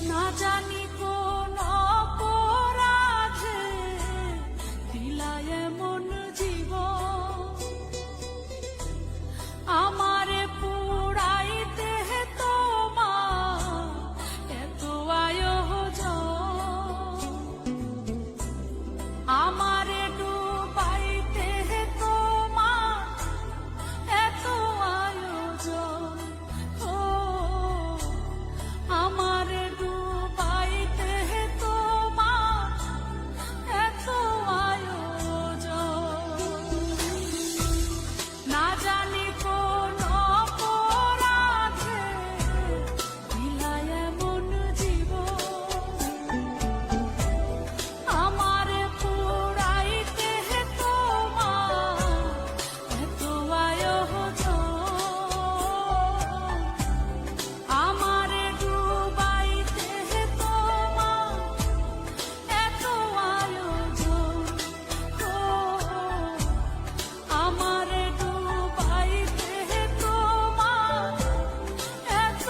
না জানি কোন অপরাধে দিলা এমন জীবন, আমারে পুরাইতে তোমার এত আয়োজন, আমারে ডুবাইতে তোমার এত আয়োজন। ও আমারে ডুবাইতে তোমার এত আয়োজন, না জানি কোন অপরাধে দিলা এমন জীবন, আমারে পুরাইতে তোমার এত আয়োজন, আমারে ডুবাইতে তোমার এত আয়োজন। ও আমারে ডুবাইতে তোমার এত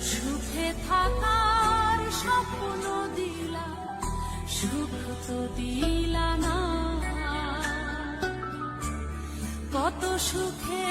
সুখে থাকার স্বপ্ন দিলা, সুখ তো দিলা না, কত সুখে